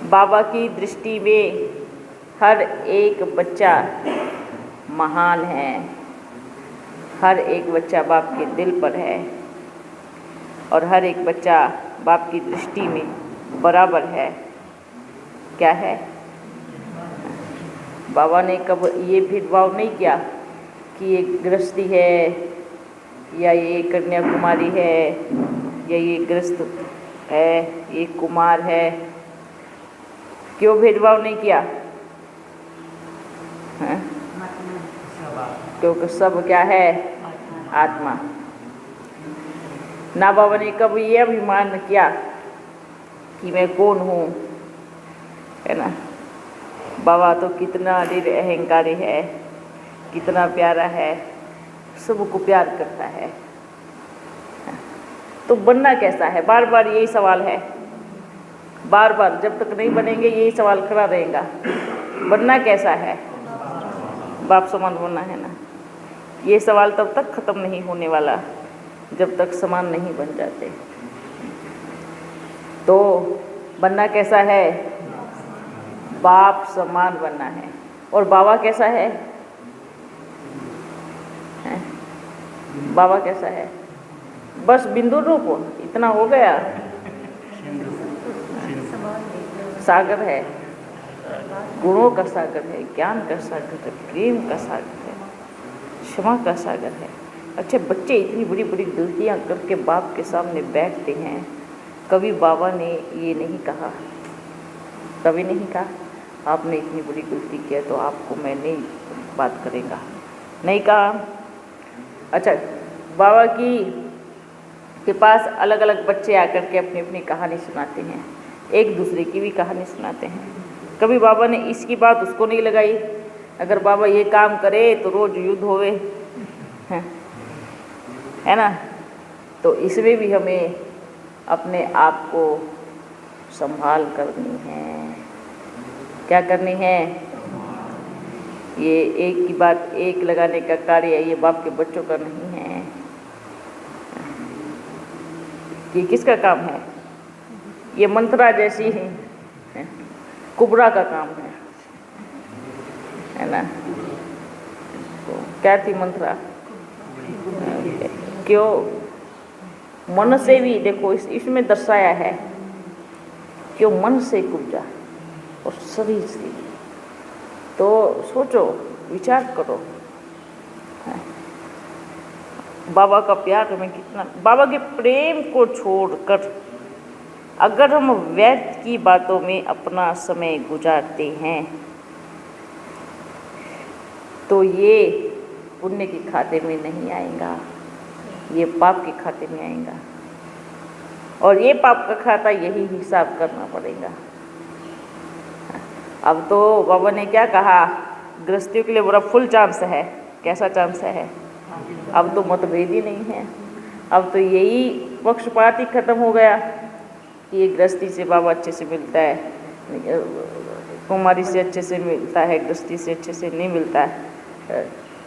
बाबा की दृष्टि में हर एक बच्चा महान है, हर एक बच्चा बाप के दिल पर है और हर एक बच्चा बाप की दृष्टि में बराबर है। क्या है? बाबा ने कब ये भेदभाव नहीं किया कि ये गृहस्थी है या ये कन्याकुमारी है या ये गृहस्थ है, ये कुमार है। क्यों भेदभाव नहीं किया? है? क्योंकि सब क्या है? आत्मा। ना बाबा ने कब ये अभिमान किया कि मैं कौन हूँ, है ना। बाबा तो कितना अहंकारी है, कितना प्यारा है, सबको प्यार करता है। तो बनना कैसा है? बार बार यही सवाल है, बार बार जब तक नहीं बनेंगे यही सवाल खड़ा रहेगा। बनना कैसा है? बाप समान बनना है ना। ये सवाल तब तक खत्म नहीं होने वाला जब तक समान नहीं बन जाते। तो बनना कैसा है? बाप समान बनना है। और बाबा कैसा है? बाबा कैसा है? बस बिंदु रूप, इतना हो गया। सागर है, गुणों का सागर है, ज्ञान का सागर है, प्रेम का सागर है, क्षमा का सागर है। अच्छे बच्चे इतनी बड़ी बड़ी गलतियां करके बाप के सामने बैठते हैं। कभी बाबा ने ये नहीं कहा, कभी नहीं कहा आपने इतनी बड़ी गलती किया तो आपको मैं नहीं बात करेगा, नहीं कहा। अच्छा, बाबा के पास अलग अलग बच्चे आकर के अपनी अपनी कहानी सुनाते हैं, एक दूसरे की भी कहानी सुनाते हैं। कभी बाबा ने इसकी बात उसको नहीं लगाई, अगर बाबा ये काम करे तो रोज युद्ध होवे, है ना। तो इसमें भी हमें अपने आप को संभाल करनी है। क्या करनी है? ये एक की बात एक लगाने का कार्य ये बाप के बच्चों का नहीं है। ये किसका काम है? ये मंत्रा जैसी है, कुबरा का काम है ना। तो क्या थी मंत्रा? क्यों मन से भी देखो, इसमें दर्शाया है क्यों मन से कुब्जा और शरीर से। तो सोचो, विचार करो, बाबा का प्यार हमें कितना। बाबा के प्रेम को छोड़कर अगर हम व्यर्थ की बातों में अपना समय गुजारते हैं तो ये पुण्य के खाते में नहीं आएगा, ये पाप के खाते में आएगा। और ये पाप का खाता यही हिसाब करना पड़ेगा। अब तो बाबा ने क्या कहा, गृहस्थियों के लिए बड़ा फुल चांस है। कैसा चांस है? अब तो मतभेद ही नहीं है, अब तो यही पक्षपात ही खत्म हो गया कि ये गृहस्थी से बाबा अच्छे से मिलता है, कुमारी से अच्छे से मिलता है, गृहस्थी से अच्छे से नहीं मिलता है,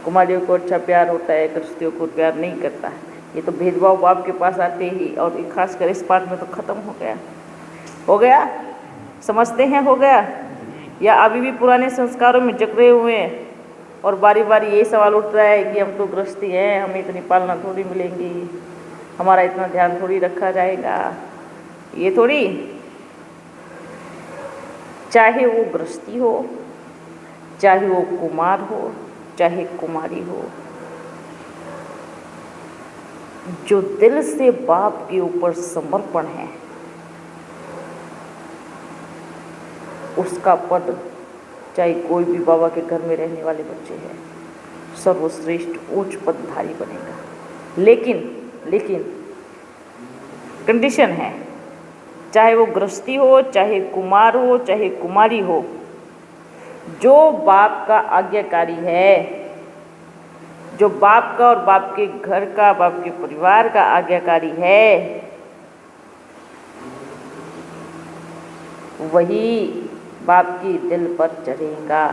कुमारियों को अच्छा प्यार होता है, गृहस्थियों को प्यार नहीं करता है। ये तो भेदभाव बाप के पास आते ही, और खासकर इस पाठ में तो खत्म हो गया। हो गया? समझते हैं? हो गया? या अभी भी पुराने संस्कारों में जकड़े हुए हैं और बारी बारी ये सवाल उठता है कि हम तो गृहस्थी हैं, हमें इतनी पालना थोड़ी मिलेंगी, हमारा इतना ध्यान थोड़ी रखा जाएगा। ये थोड़ी, चाहे वो गृहस्थी हो, चाहे वो कुमार हो, चाहे कुमारी हो, जो दिल से बाप के ऊपर समर्पण है उसका पद, चाहे कोई भी बाबा के घर में रहने वाले बच्चे हैं, सर्वश्रेष्ठ उच्च पदधारी बनेगा। लेकिन कंडीशन है, चाहे वो गृहस्थी हो, चाहे कुमार हो, चाहे कुमारी हो, जो बाप का आज्ञाकारी है, जो बाप का और बाप के घर का, बाप के परिवार का आज्ञाकारी है, वही बाप की दिल पर चढ़ेगा।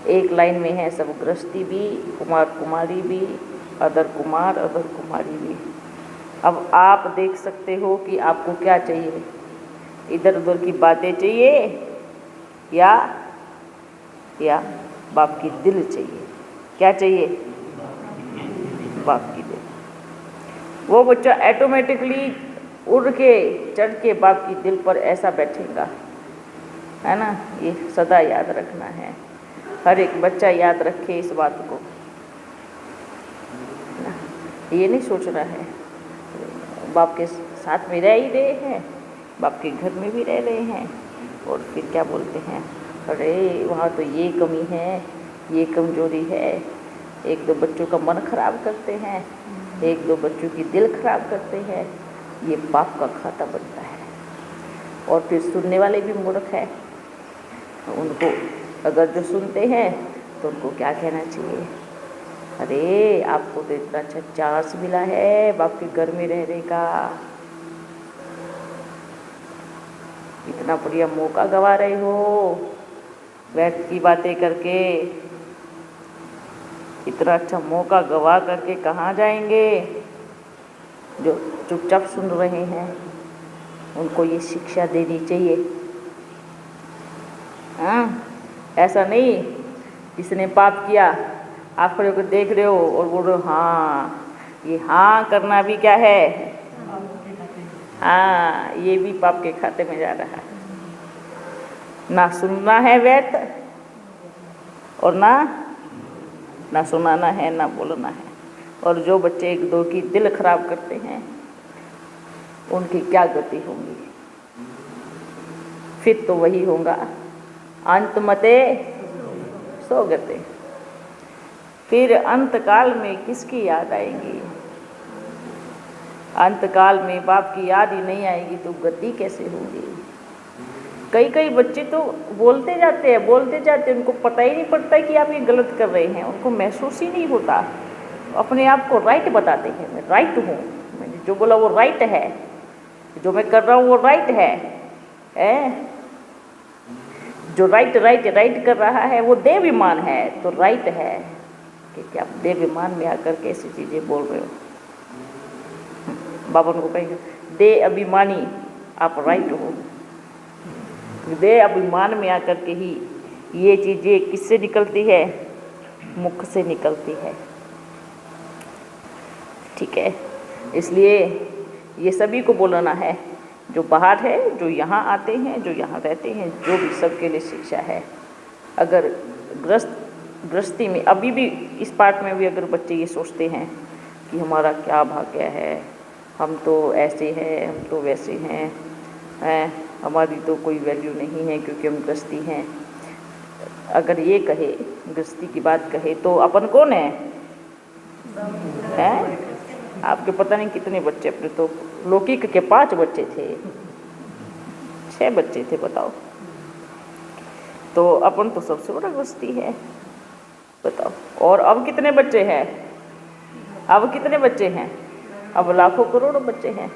एक लाइन में है सब, गृहस्थी भी, कुमार कुमारी भी, अदर कुमार अदर कुमारी भी। अब आप देख सकते हो कि आपको क्या चाहिए। इधर उधर की बातें चाहिए या बाप की दिल चाहिए? क्या चाहिए? बाप की दिल। वो बच्चा ऑटोमेटिकली उड़ के चढ़ के बाप की दिल पर ऐसा बैठेगा, है ना। ये सदा याद रखना है, हर एक बच्चा याद रखे इस बात को ना। ये नहीं सोचना है बाप के साथ में रह ही रहे हैं, बाप के घर में भी रह रहे हैं, और फिर क्या बोलते हैं, अरे वहाँ तो ये कमी है, ये कमजोरी है। एक दो बच्चों का मन खराब करते हैं, एक दो बच्चों की दिल खराब करते हैं, ये पाप का खाता बनता है। और फिर सुनने वाले भी मूर्ख है, उनको अगर जो सुनते हैं तो उनको क्या कहना चाहिए, अरे आपको तो इतना अच्छा चांस मिला है बाप के घर में रहने का, इतना बढ़िया मौका गवा रहे हो व्यर्थ की बातें करके। इतना अच्छा मौका गवा करके कहाँ जाएंगे? जो चुपचाप सुन रहे हैं उनको ये शिक्षा देनी चाहिए। हाँ, ऐसा नहीं जिसने पाप किया आप खड़े होकर देख रहे हो और बोल रहे हो हाँ, ये हाँ करना भी क्या है? हाँ, ये भी पाप के खाते में जा रहा है। ना सुनना है व्यर्थ और ना सुनाना है, ना बोलना है। और जो बच्चे एक दो की दिल खराब करते हैं उनकी क्या गति होगी? फिर तो वही होगा, अंत मते सो गते। फिर अंतकाल में किसकी याद आएगी? अंतकाल में बाप की याद ही नहीं आएगी तो गति कैसे होगी? कई बच्चे तो बोलते जाते हैं, उनको पता ही नहीं पड़ता कि आप ये गलत कर रहे हैं, उनको महसूस ही नहीं होता, अपने आप को राइट बताते हैं, मैं राइट हूँ, मैंने जो बोला वो राइट है, जो मैं कर रहा हूँ वो राइट है। जो राइट कर रहा है वो देवाभिमान है, तो राइट है कि आप देवाभिमान में आकर के ऐसी चीज़ें बोल रहे हो। बाबा उनको कहेंगे दे अभिमानी आप राइट हो। दे अभिमान में आकर के ही ये चीज़ें किससे निकलती है? मुख से निकलती है, ठीक है। इसलिए ये सभी को बोलना है, जो बाहर है, जो यहाँ आते हैं, जो यहाँ रहते हैं, जो भी सबके लिए शिक्षा है। अगर गृहस्थी में अभी भी इस पार्ट में भी अगर बच्चे ये सोचते हैं कि हमारा क्या भाग्य है, हम तो ऐसे हैं, हम तो वैसे हैं, हमारी तो कोई वैल्यू नहीं है क्योंकि हम गृहस्थी हैं, अगर ये कहे, गृहस्थी की बात कहे, तो अपन कौन है? आपके पता नहीं कितने बच्चे, अपने तो लौकिक के 5 बच्चे थे, 6 बच्चे थे, बताओ। तो अपन तो सबसे बड़ा गृहस्थी है, बताओ। और अब कितने बच्चे हैं? अब कितने बच्चे हैं? अब लाखों करोड़ों बच्चे हैं।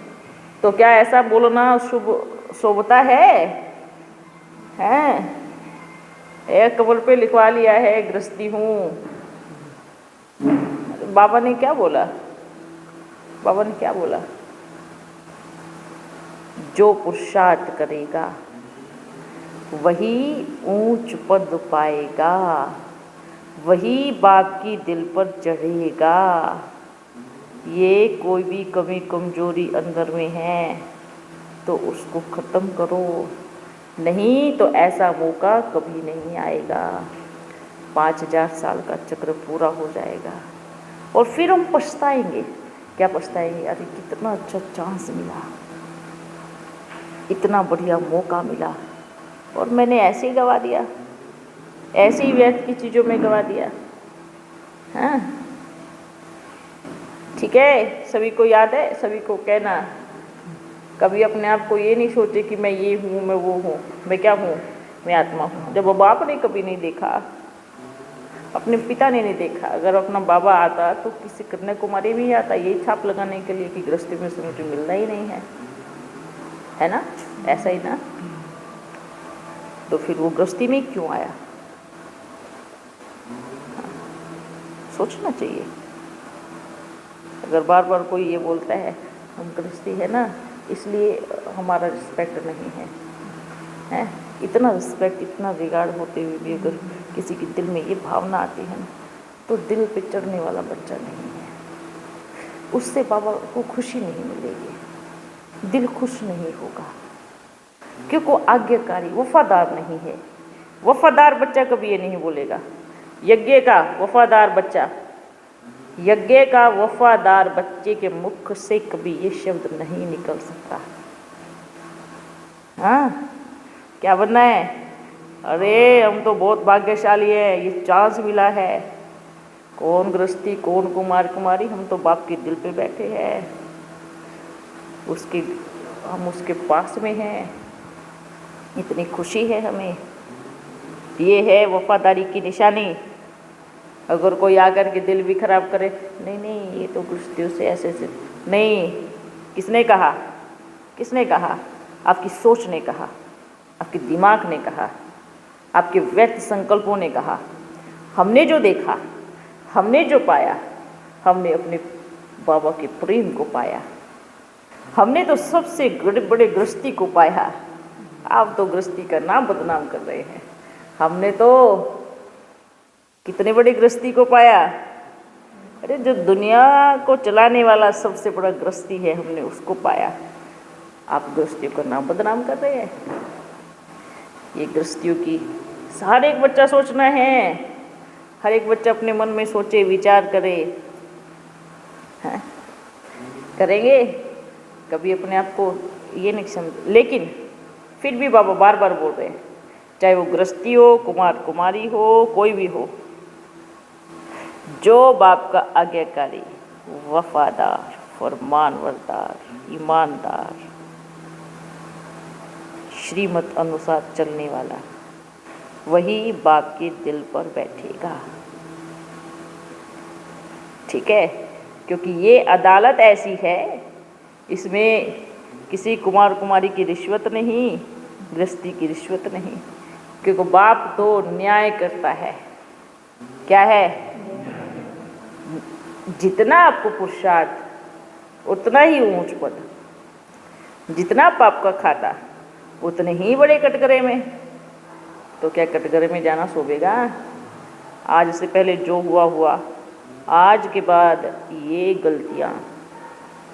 तो क्या ऐसा बोलना शोभता है? एक कबर पे लिखवा लिया है गृहस्थी हूँ। बाबा ने क्या बोला? बाबा ने क्या बोला? जो पुरुषार्थ करेगा वही ऊंच पद पाएगा, वही बाप की दिल पर चढ़ेगा। ये कोई भी कमी कमजोरी अंदर में है तो उसको ख़त्म करो, नहीं तो ऐसा मौका कभी नहीं आएगा। 5000 साल का चक्र पूरा हो जाएगा और फिर हम पछताएंगे। क्या पछताएंगे? अरे कितना अच्छा चांस मिला, इतना बढ़िया मौका मिला और मैंने ऐसे ही गवा दिया, ऐसे ही व्यर्थ की चीज़ों में गवा दिया। हाँ, ठीक है, सभी को याद है, सभी को कहना। कभी अपने आप को ये नहीं सोचे कि मैं ये हूँ, मैं वो हूँ, मैं क्या हूँ, मैं आत्मा हूँ। जब बाप ने कभी नहीं देखा, अपने पिता ने नहीं देखा, अगर अपना बाबा आता तो किसी कन्याकुमारी भी आता यही छाप लगाने के लिए कि गृहस्थी में से मुझे मिलना ही नहीं है ना? ऐसा ही ना? तो फिर वो गृहस्थी में क्यों आया? सोचना चाहिए। अगर बार बार कोई ये बोलता है हम गृहस्थी है ना, इसलिए हमारा रिस्पेक्ट नहीं है, हैं? इतना रिस्पेक्ट, इतना रिगार्ड होते हुए भी अगर किसी के दिल में ये भावना आती है ना, तो दिल पे चढ़ने वाला बच्चा नहीं है। उससे बाबा को खुशी नहीं मिलेगी, दिल खुश नहीं होगा, क्योंकि वो आज्ञाकारी, वफादार नहीं है। वफादार बच्चा कभी ये नहीं बोलेगा, यज्ञ का वफादार बच्चा, यज्ञ का वफादार बच्चे के मुख से कभी ये शब्द नहीं निकल सकता। हाँ, क्या बनना है? अरे हम तो बहुत भाग्यशाली हैं, ये चांस मिला है। कौन गृहस्थी, कौन कुमार कुमारी, हम तो बाप के दिल पे बैठे हैं, हम उसके पास में हैं, इतनी खुशी है हमें। ये है वफादारी की निशानी। अगर कोई आकर के दिल भी खराब करे, नहीं नहीं ये तो गृहस्थियों से ऐसे ऐसे नहीं। किसने कहा? किसने कहा? आपकी सोच ने कहा, आपके दिमाग ने कहा, आपके व्यर्थ संकल्पों ने कहा। हमने जो देखा, हमने जो पाया, हमने अपने बाबा के प्रेम को पाया। हमने तो सबसे बड़े गृहस्थी को पाया। आप तो गृहस्थी का नाम बदनाम कर रहे हैं। हमने तो कितने बड़े गृहस्थी को पाया। अरे जो दुनिया को चलाने वाला सबसे बड़ा गृहस्थी है, हमने उसको पाया। आप गृहस्थियों का नाम बदनाम कर रहे हैं। ये गृहस्थियों की हर एक बच्चा सोचना है, हर एक बच्चा अपने मन में सोचे, विचार करे। हाँ? करेंगे कभी अपने आप को ये नहीं समझ, लेकिन फिर भी बाबा बार बार बोल रहे हैं, चाहे वो गृहस्थी हो, कुमार कुमारी हो, कोई भी हो, जो बाप का आज्ञाकारी, वफादार, फरमानबरदार, ईमानदार, श्रीमत अनुसार चलने वाला, वही बाप के दिल पर बैठेगा। ठीक है? क्योंकि ये अदालत ऐसी है, इसमें किसी कुमार कुमारी की रिश्वत नहीं, गृहस्थी की रिश्वत नहीं, क्योंकि बाप तो न्याय करता है। क्या है? जितना आपको पुरुषार्थ उतना ही ऊंच पद, जितना पाप का खाता उतने ही बड़े कटघरे में। तो क्या कटघरे में जाना शोभेगा? आज से पहले जो हुआ हुआ, आज के बाद ये गलतियां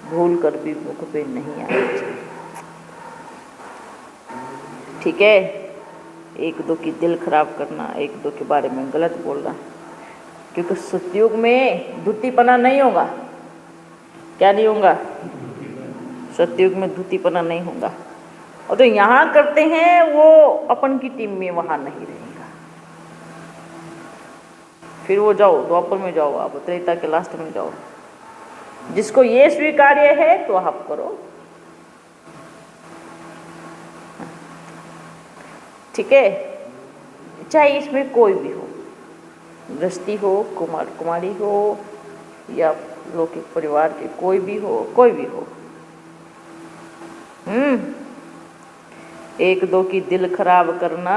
भूल कर भी मुख पे नहीं आनी चाहिए। ठीक है? एक दो की दिल खराब करना, एक दो के बारे में गलत बोलना, क्योंकि सतयुग में धूतीपना नहीं होगा। क्या नहीं होगा? सतयुग में धूतीपना नहीं होगा। और तो यहाँ करते हैं वो अपन की टीम में वहाँ नहीं रहेगा। फिर वो जाओ द्वापर में जाओ, आप त्रेता के लास्ट में जाओ। जिसको ये स्वीकार्य है तो आप करो। ठीक है? चाहे इसमें कोई भी हो, गृहस्थी हो, कुमार कुमारी हो, या लौकिक परिवार के कोई भी हो, कोई भी हो। एक दो की दिल खराब करना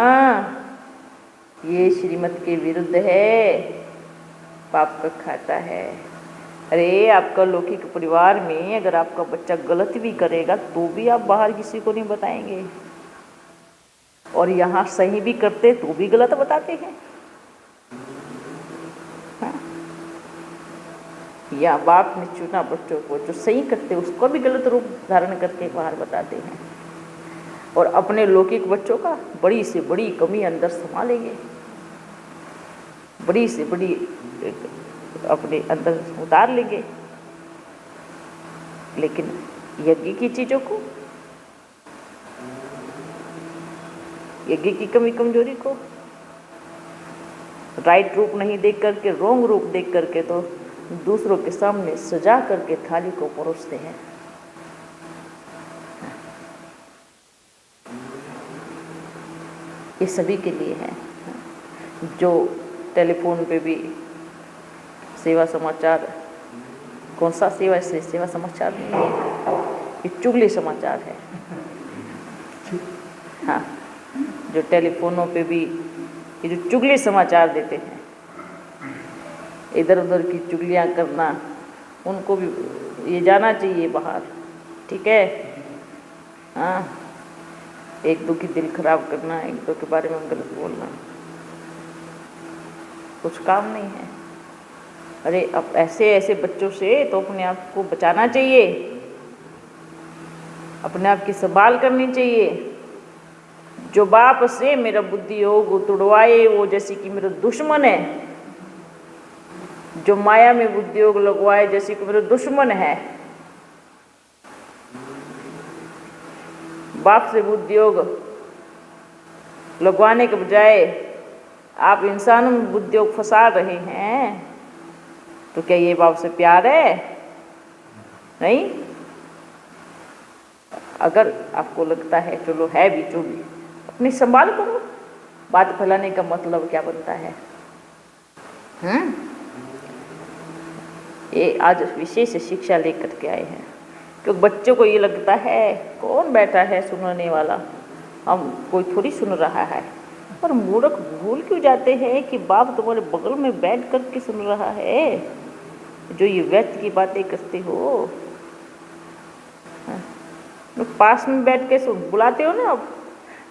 ये श्रीमत के विरुद्ध है, पाप का खाता है। अरे आपका लौकिक परिवार में अगर आपका बच्चा गलत भी करेगा तो भी आप बाहर किसी को नहीं बताएंगे, और यहाँ सही भी करते तो भी गलत बताते हैं। हाँ? या बाप ने चुना बच्चों को, जो सही करते उसको भी गलत रूप धारण करके बाहर बताते हैं, और अपने लौकिक बच्चों का बड़ी से बड़ी कमी अंदर संभालेंगे, बड़ी से बड़ी अपने अंदर उतार लेंगे। लेकिन यज्ञ की चीज़ों को, यज्ञ की कमी कमजोरी को राइट रूप नहीं देख करके, रोंग रूप देख करके तो दूसरों के सामने सजा करके थाली को परोसते हैं। ये सभी के लिए है। जो टेलीफोन पे भी सेवा समाचार, कौन सा सेवा, इससे सेवा समाचार नहीं है, ये चुगली समाचार है। हाँ, जो टेलीफोनों पे भी ये जो चुगली समाचार देते हैं, इधर उधर की चुगलियाँ करना, उनको भी ये जाना चाहिए बाहर। ठीक है? हाँ, एक दो की दिल खराब करना, एक दो के बारे में गलत बोलना कुछ काम नहीं है। अरे अब ऐसे ऐसे बच्चों से तो अपने आप को बचाना चाहिए, अपने आप की संभाल करनी चाहिए। जो बाप से मेरा बुद्धि योग तुड़वाए वो जैसे कि मेरा दुश्मन है, जो माया में बुद्धि योग लगवाए जैसे कि मेरा दुश्मन है। बाप से बुद्धि योग लगवाने के बजाय आप इंसानों में बुद्धि योग फंसा रहे हैं, तो क्या ये बाप से प्यार है? नहीं। अगर आपको लगता है चलो है भी जो भी, अपनी संभाल करो। बात फैलाने का मतलब क्या बनता है? ये आज विशेष शिक्षा लेकर के आए हैं, क्योंकि बच्चों को ये लगता है कौन बैठा है सुनने वाला, हम कोई थोड़ी सुन रहा है। पर मूर्ख भूल क्यों जाते हैं कि बाप तुम्हारे बगल में बैठ कर के सुन रहा है, जो ये व्यर्थ की बातें करते हो। पास में बैठ के सुन, बुलाते हो ना, अब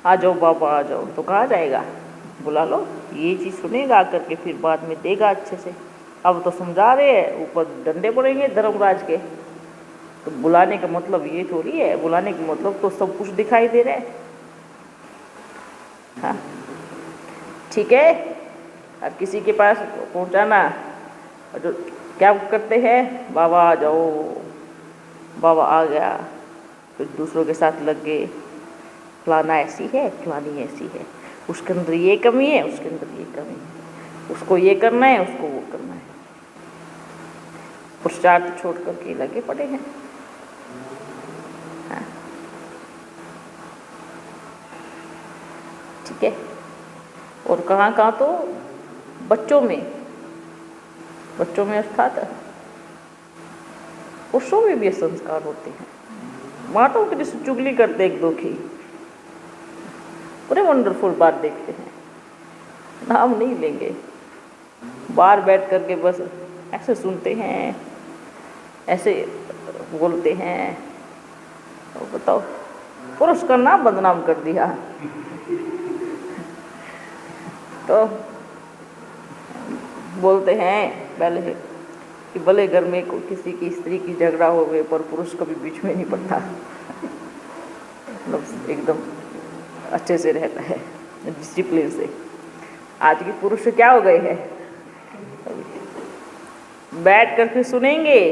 आ जाओ बाबा आ जाओ, तो कहाँ जाएगा? बुला लो, ये चीज़ सुनेगा आकर के, फिर बाद में देगा अच्छे से। अब तो समझा रहे हैं, ऊपर डंडे पड़ेंगे धर्मराज के। तो बुलाने का मतलब ये थोड़ी है, बुलाने का मतलब तो सब कुछ दिखाई दे रहा है। हाँ ठीक है। अब किसी के पास पहुंचाना, जो क्या करते हैं, बाबा आ जाओ, बाबा आ गया, फिर दूसरों के साथ लग गए, फलाना ऐसी है, फलानी ऐसी है, उसके अंदर ये कमी है, उसके अंदर ये कमी है, उसको ये करना है, उसको वो करना है। पुरुषार्थ छोड़ करके लगे पड़े हैं। हाँ ठीक है। और कहाँ कहाँ तो बच्चों में अर्थात पुरुषों में भी संस्कार होते हैं। माताओं के जैसे चुगली करते एक दो की, बड़े वंडरफुल बात देखते हैं, नाम नहीं लेंगे, बाहर बैठ करके बस ऐसे सुनते हैं, ऐसे बोलते हैं। तो बताओ, पुरुष का नाम बदनाम कर दिया। तो बोलते हैं पहले कि भले घर में किसी की स्त्री की झगड़ा हो गए पर पुरुष कभी बीच में नहीं पड़ता, मतलब एकदम अच्छे से रहता है, डिसिप्लिन से। आज के पुरुष क्या हो गए हैं, बैठ करके सुनेंगे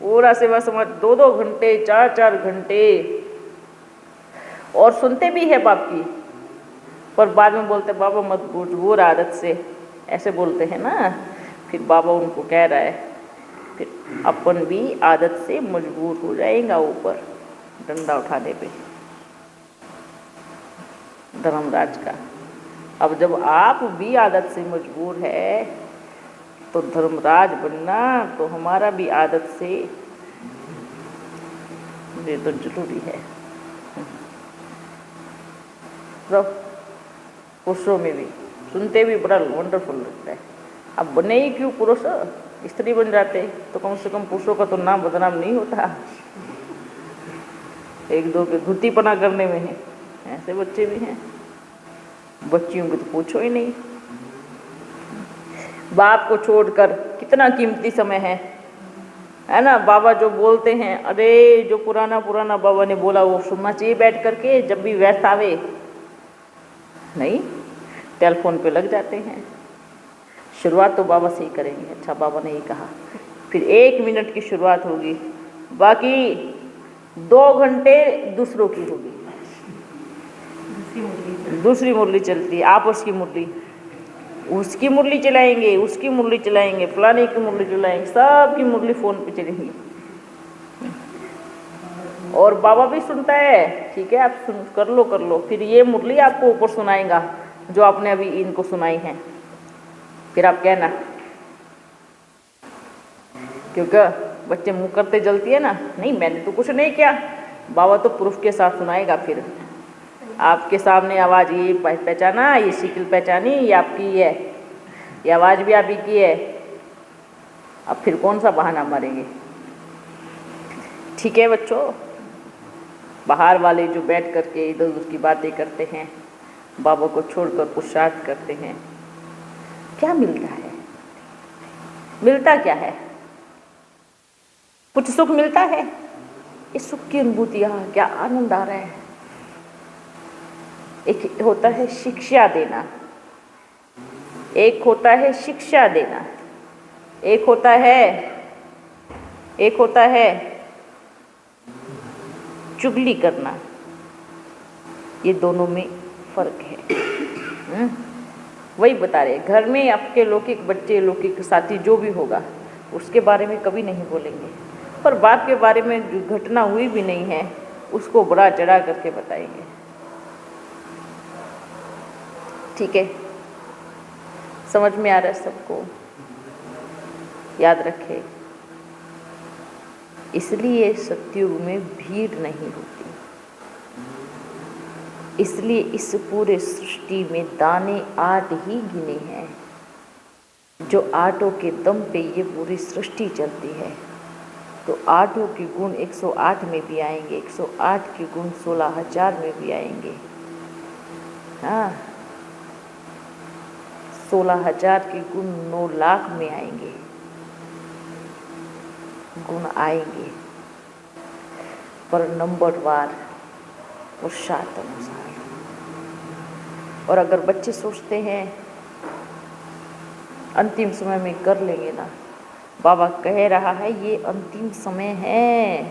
पूरा सेवा समाज 2-2 घंटे 4-4 घंटे, और सुनते भी है बाप की, पर बाद में बोलते बाबा मत बुर आदत से, ऐसे बोलते हैं ना। फिर बाबा उनको कह रहा है, फिर अपन भी आदत से मजबूर हो जाएगा ऊपर डंडा उठाने पे धर्मराज का। अब जब आप भी आदत से मजबूर है तो धर्मराज बनना तो हमारा भी आदत से ये तो जरूरी है। तो पुरुषों में भी सुनते भी बड़ा वंडरफुल लगता है। अब बने ही क्यों पुरुष, स्त्री बन जाते तो कम से कम पुरुषों का तो नाम बदनाम नहीं होता। एक दो के धुतीपना करने में है, ऐसे बच्चे भी हैं, बच्चियों को तो पूछो ही नहीं। बाप को छोड़कर कितना कीमती समय है ना। बाबा जो बोलते हैं, अरे जो पुराना बाबा ने बोला वो सुनना चाहिए बैठ करके, जब भी व्यस्त आवे। नहीं, टेलीफोन पे लग जाते हैं। शुरुआत तो बाबा से ही करेंगे, अच्छा बाबा ने ये कहा, फिर 1 मिनट की शुरुआत होगी, बाकी 2 घंटे दूसरों की होगी, दूसरी मुरली चलती है, आपस की मुरली, उसकी मुरली चलाएंगे, उसकी मुरली चलाएंगे, फलाने की मुरली चलाएंगे, सबकी मुरली फ़ोन पे चलेंगी। और बाबा भी सुनता है, ठीक है आप सुन कर लो, फिर ये मुरली आपको ऊपर सुनाएगा जो आपने अभी इनको सुनाई है। फिर आप कहना, क्योंकि बच्चे मुँह करते जलती है ना, नहीं मैंने तो कुछ नहीं किया, बाबा तो प्रूफ के साथ सुनाएगा। फिर आपके सामने आवाज़ ये पहचाना, ये शिकल पहचानी, ये आपकी है, ये आवाज़ भी आप ही की है। अब फिर कौन सा बहाना मारेंगे। ठीक है बच्चों, बाहर वाले जो बैठ करके इधर उधर की बातें करते हैं, बाबा को छोड़कर पुरुषार्थ करते हैं, क्या मिलता है? मिलता क्या है? कुछ सुख मिलता है? इस सुख की अनुभूति, क्या आनंद आ रहा है। एक होता है शिक्षा देना, एक होता है शिक्षा देना, एक होता है चुगली करना। ये दोनों में फर्क है। वही बता रहे, घर में आपके लौकिक बच्चे, लौकिक साथी जो भी होगा उसके बारे में कभी नहीं बोलेंगे, पर बाप के बारे में जो घटना हुई भी नहीं है उसको बड़ा चढ़ा करके बताएंगे। ठीक है, समझ में आ रहा है सबको? याद रखे, इसलिए सतयुग में भीड़ नहीं होती, इसलिए इस पूरे सृष्टि में दाने 8 ही गिने हैं, जो 8 के दम पे ये पूरी सृष्टि चलती है। तो 8 के गुण 108 में भी आएंगे, 108 के गुण 16,000 में भी आएंगे। हाँ, 16,000 के गुण 9 लाख में आएंगे, गुण आएंगे, पर नंबरवार पुरुषार्थ अनुसार। और अगर बच्चे सोचते हैं अंतिम समय में कर लेंगे ना, बाबा कह रहा है ये अंतिम समय है,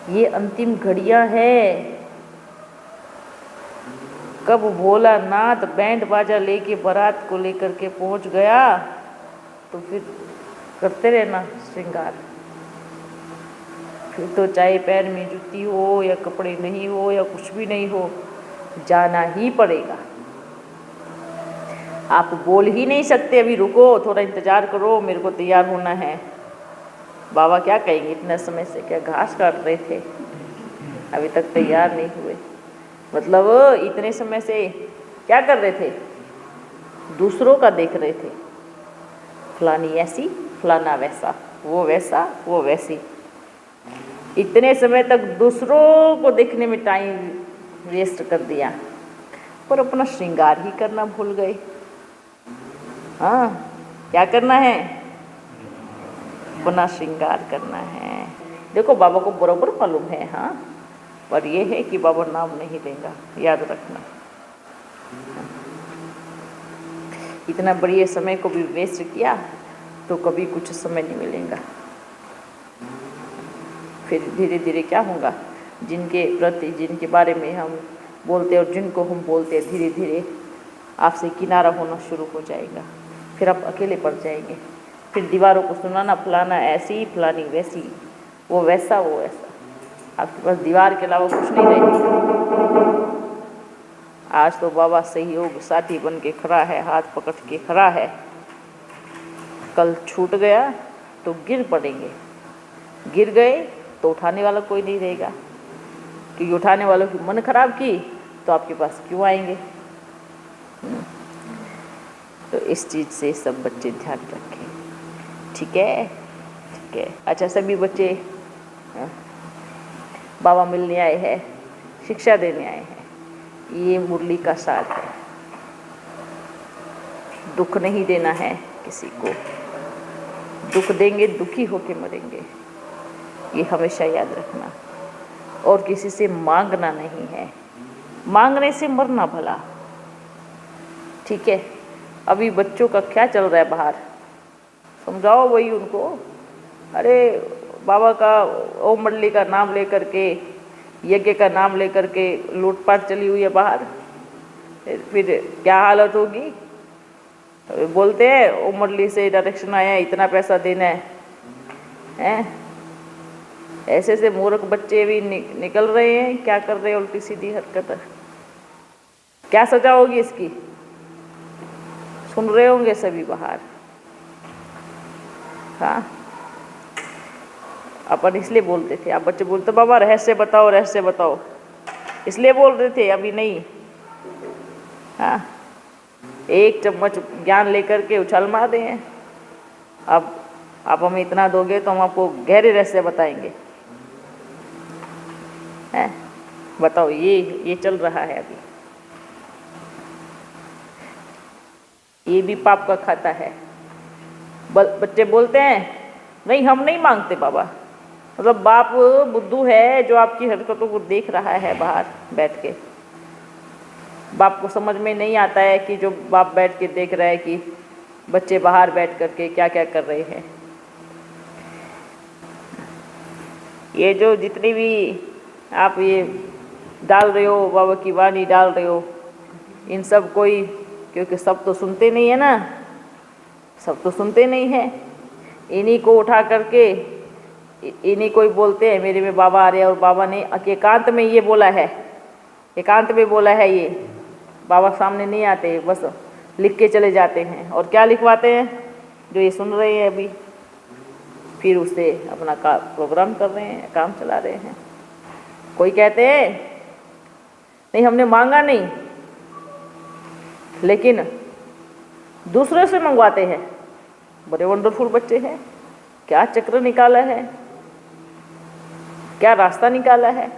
ये अंतिम घड़ियां है। कब भोलानाथ बैंड बाजा लेके बारात को लेकर के पहुंच गया तो फिर करते रहना श्रृंगार। फिर तो चाहे पैर में जूती हो या कपड़े नहीं हो या कुछ भी नहीं हो, जाना ही पड़ेगा। आप बोल ही नहीं सकते अभी रुको, थोड़ा इंतजार करो, मेरे को तैयार होना है। बाबा क्या कहेंगे, इतने समय से क्या घास काट रहे थे, अभी तक तैयार नहीं हुए। मतलब इतने समय से क्या कर रहे थे? दूसरों का देख रहे थे, फलानी ऐसी, फलाना वैसा, वो वैसा, वो वैसी। इतने समय तक दूसरों को देखने में टाइम वेस्ट कर दिया, पर अपना श्रृंगार ही करना भूल गए। हाँ, क्या करना है? अपना श्रृंगार करना है। देखो बाबा को बराबर मालूम है, हाँ, पर यह है कि बाबा नाम नहीं लेगा, याद रखना। इतना बड़े समय को भी वेस्ट किया तो कभी कुछ समय नहीं मिलेगा। फिर धीरे धीरे क्या होगा, जिनके प्रति, जिनके बारे में हम बोलते और जिनको हम बोलते, धीरे धीरे आपसे किनारा होना शुरू हो जाएगा। फिर आप अकेले पड़ जाएंगे। फिर दीवारों को सुनाना, फलाना ऐसी, फलानी वैसी, वो वैसा, वो वैसा। आपके पास दीवार के अलावा कुछ नहीं रहेगा। आज तो बाबा सहयोग साथी बन के खड़ा है, हाथ पकड़ के खड़ा है। कल छूट गया तो गिर पड़ेंगे, गिर गए तो उठाने वाला कोई नहीं रहेगा, क्योंकि उठाने वालों की मन खराब की तो आपके पास क्यों आएंगे। तो इस चीज़ से सब बच्चे ध्यान रखें, ठीक है? ठीक है। अच्छा, सभी बच्चे बाबा मिलने आए हैं, शिक्षा देने आए हैं। ये मुरली का सार है, दुख नहीं देना है किसी को। दुख देंगे दुखी होके मरेंगे, ये हमेशा याद रखना। और किसी से मांगना नहीं है, मांगने से मरना भला, ठीक है? अभी बच्चों का क्या चल रहा है बाहर, समझाओ वही उनको। अरे बाबा का ओम मुरली का नाम लेकर के, यज्ञ का नाम लेकर के लूटपाट चली हुई है बाहर, फिर क्या हालत होगी। बोलते हैं ओम मुरली से डायरेक्शन आया है, इतना पैसा देना है। ऐसे से मूर्ख बच्चे भी निकल रहे हैं, क्या कर रहे हैं उल्टी सीधी हरकत। क्या सजा होगी इसकी? सुन रहे होंगे सभी बाहर। हाँ, अपन इसलिए बोलते थे, आप बच्चे बोलते बाबा रहस्य बताओ, रहस्य बताओ, इसलिए बोल रहे थे, अभी नहीं। हाँ, एक चम्मच ज्ञान लेकर के उछाल मार रहे हैं। अब आप हमें इतना दोगे तो हम आपको गहरे रहस्य बताएंगे। है। बताओ, ये चल रहा है अभी, ये भी पाप का खाता है। बच्चे बोलते हैं नहीं हम नहीं मांगते बाबा, मतलब बाप बुद्धू है जो आपकी हरकतों को देख रहा है बाहर बैठ के। बाप को समझ में नहीं आता है कि जो बाप बैठ के देख रहा है कि बच्चे बाहर बैठ करके क्या क्या कर रहे हैं। ये जो जितनी भी आप ये डाल रहे हो, बाबा की वाणी डाल रहे हो, इन सब कोई, क्योंकि सब तो सुनते नहीं है ना, सब तो सुनते नहीं है। इन्हीं को उठा करके इन्हीं को ही बोलते हैं मेरे में बाबा आ रहे हैं, और बाबा ने एकांत में ये बोला है, एकांत में बोला है ये। बाबा सामने नहीं आते, बस लिख के चले जाते हैं। और क्या लिखवाते हैं? जो ये सुन रहे हैं अभी, फिर उससे अपना प्रोग्राम कर रहे हैं, काम चला रहे हैं। कोई कहते हैं नहीं हमने मांगा नहीं, लेकिन दूसरे से मंगवाते हैं। बड़े वंडरफुल बच्चे हैं, क्या चक्र निकाला है, क्या रास्ता निकाला है।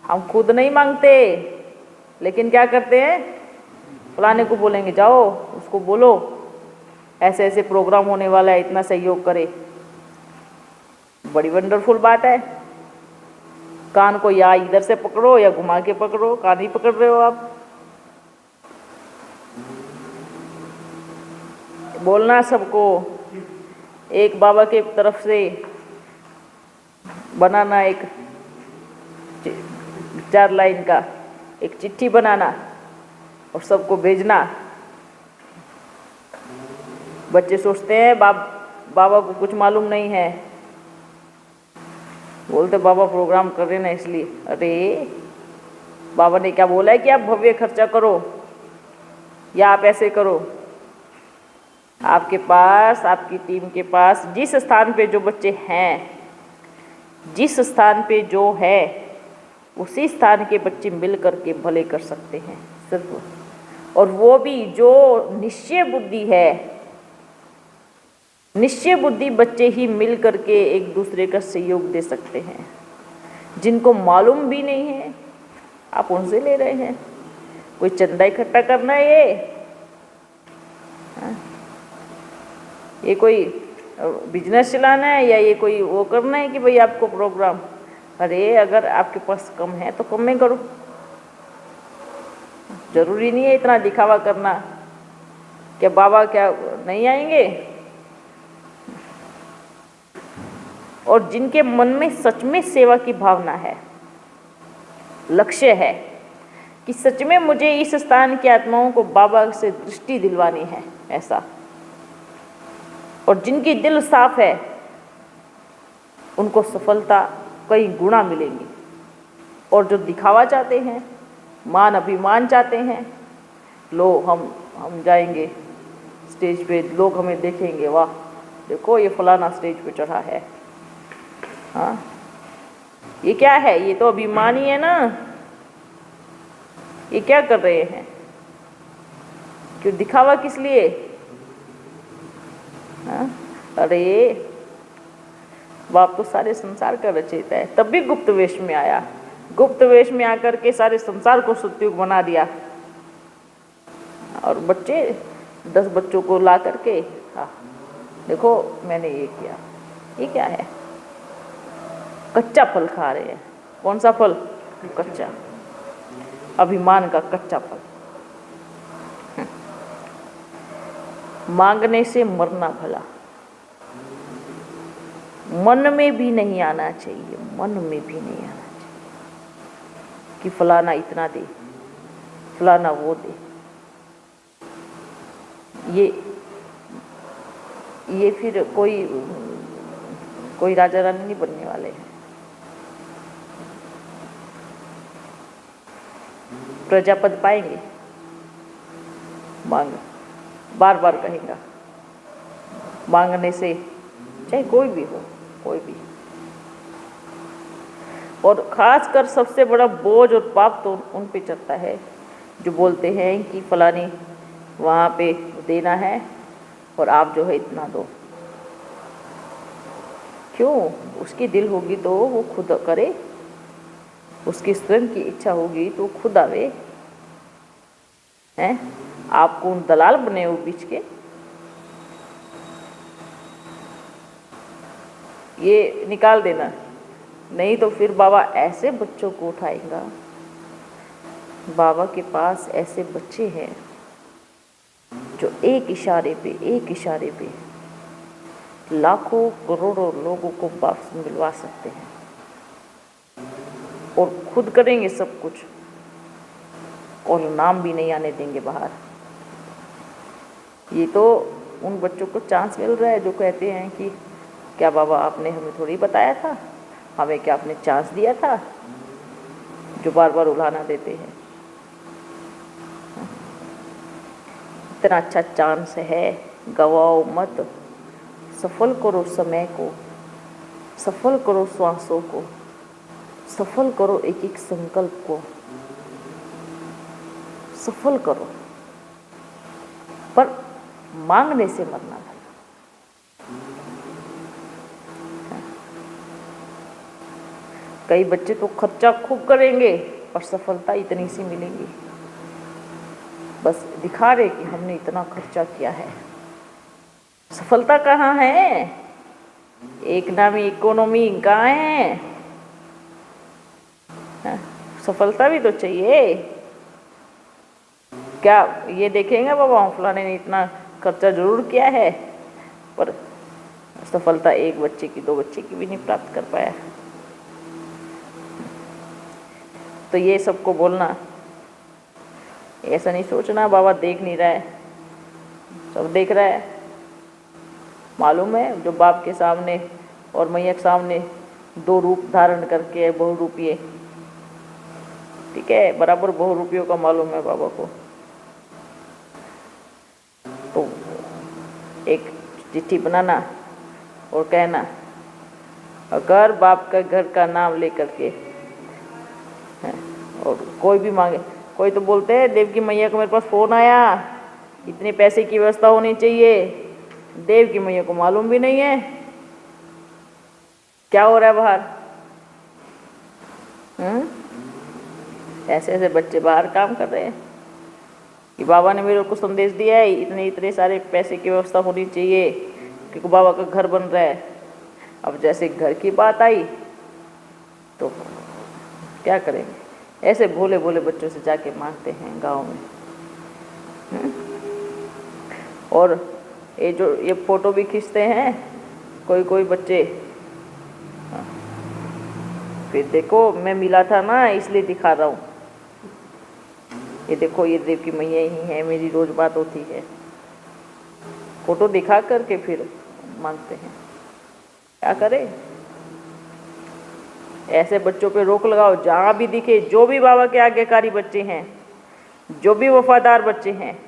हम खुद नहीं मांगते, लेकिन क्या करते हैं, फलाने को बोलेंगे जाओ उसको बोलो ऐसे ऐसे प्रोग्राम होने वाला है, इतना सहयोग करे। बड़ी वंडरफुल बात है। कान को या इधर से पकड़ो या घुमा के पकड़ो, कान ही पकड़ रहे हो आप। बोलना सबको, एक बाबा के तरफ से बनाना, एक 4 लाइन का एक चिट्ठी बनाना और सबको भेजना। बच्चे सोचते हैं बाबा को कुछ मालूम नहीं है, बोलते बाबा प्रोग्राम कर रहे ना इसलिए। अरे बाबा ने क्या बोला है कि आप भव्य खर्चा करो या आप ऐसे करो। आपके पास, आपकी टीम के पास जिस स्थान पे जो बच्चे हैं, जिस स्थान पे जो है, उसी स्थान के बच्चे मिल करके भले कर सकते हैं सिर्फ। और वो भी जो निश्चय बुद्धि है, निश्चय बुद्धि बच्चे ही मिल करके एक दूसरे का सहयोग दे सकते हैं। जिनको मालूम भी नहीं है आप उनसे ले रहे हैं। कोई चंदा इकट्ठा करना है ये कोई बिजनेस चलाना है, या ये कोई वो करना है कि भाई आपको प्रोग्राम। अरे अगर आपके पास कम है तो कम में करो, जरूरी नहीं है इतना दिखावा करना। क्या बाबा क्या नहीं आएंगे? और जिनके मन में सच में सेवा की भावना है, लक्ष्य है कि सच में मुझे इस स्थान की आत्माओं को बाबा से दृष्टि दिलवानी है, ऐसा, और जिनकी दिल साफ है, उनको सफलता कई गुना मिलेंगी। और जो दिखावा चाहते हैं, मान अभिमान चाहते हैं, लो हम जाएंगे स्टेज पे, लोग हमें देखेंगे, वाह देखो ये फलाना स्टेज पे चढ़ा है। हाँ, ये क्या है? ये तो अभिमान ही है ना। ये क्या कर रहे हैं? क्यों दिखावा किस लिए? हाँ? अरे बाप तो सारे संसार का रचयिता है, तब भी गुप्त वेश में आया। गुप्त वेश में आकर के सारे संसार को सत्युग बना दिया। और बच्चे 10 बच्चों को ला करके, हाँ देखो मैंने ये किया। ये क्या है? कच्चा फल खा रहे हैं। कौन सा फल? कच्चा, अभिमान का कच्चा फल। मांगने से मरना भला, मन में भी नहीं आना चाहिए, मन में भी नहीं आना चाहिए कि फलाना इतना दे, फलाना वो दे। ये फिर कोई राजा रानी नहीं बनने वाले हैं। प्रजापद पाएंगे? मांग, बार बार कहेगा। मांगने से चाहे कोई भी हो, कोई भी। और खासकर सबसे बड़ा बोझ और पाप तो उन पे चढ़ता है जो बोलते हैं कि फलानी वहाँ पे देना है और आप जो है इतना दो। क्यों? उसकी दिल होगी तो वो खुद करे। उसकी स्वयं की इच्छा होगी तो खुद आवे। हैं, आप कौन दलाल बने हो बीच के? ये निकाल देना, नहीं तो फिर बाबा ऐसे बच्चों को उठाएगा। बाबा के पास ऐसे बच्चे हैं जो एक इशारे पे लाखों करोड़ों लोगों को वापस मिलवा सकते हैं और खुद करेंगे सब कुछ और नाम भी नहीं आने देंगे बाहर। ये तो उन बच्चों को चांस मिल रहा है जो कहते हैं कि क्या बाबा आपने हमें थोड़ी बताया था, हमें क्या आपने चांस दिया था, जो बार बार उलाहना देते हैं। इतना अच्छा चांस है, गवाओ मत। सफल करो समय को, सफल करो श्वासों को, सफल करो एक एक संकल्प को, सफल करो, पर मांगने से मरना है। कई बच्चे तो खर्चा खूब करेंगे और सफलता इतनी सी मिलेगी, बस दिखा रहे कि हमने इतना खर्चा किया है। सफलता कहाँ है? एक नामी इकोनॉमी कहाँ है? सफलता भी तो चाहिए। क्या ये देखेंगे बाबा फलाने ने इतना खर्चा जरूर किया है पर सफलता एक बच्चे की, दो बच्चे की भी नहीं प्राप्त कर पाया। तो ये सबको बोलना, ऐसा नहीं सोचना बाबा देख नहीं रहा है, सब देख रहा है। मालूम है जो बाप के सामने और मैया के सामने दो रूप धारण करके बहुरूपीय, ठीक है, बराबर बहुरूपियों का मालूम है बाबा को। तो एक चिट्ठी बनाना और कहना, अगर बाप का घर का नाम लेकर के और कोई भी मांगे, कोई तो बोलते हैं देव की मैया को मेरे पास फ़ोन आया, इतने पैसे की व्यवस्था होनी चाहिए। देव की मैया को मालूम भी नहीं है क्या हो रहा है बाहर। ऐसे ऐसे बच्चे बाहर काम कर रहे हैं कि बाबा ने मेरे को संदेश दिया है इतने इतने सारे पैसे की व्यवस्था होनी चाहिए क्योंकि बाबा का घर बन रहा है। अब जैसे घर की बात आई तो क्या करेंगे? ऐसे भोले भोले बच्चों से जाके मांगते हैं गांव में। और ये जो ये फोटो भी खींचते हैं कोई कोई बच्चे, फिर देखो मैं मिला था ना इसलिए दिखा रहा हूँ, ये देखो ये देव की मैया ही है, मेरी रोज बात होती है। फोटो दिखा करके फिर मांगते हैं, क्या करें? ऐसे बच्चों पे रोक लगाओ। जहाँ भी दिखे, जो भी बाबा के आज्ञाकारी बच्चे हैं, जो भी वफादार बच्चे हैं,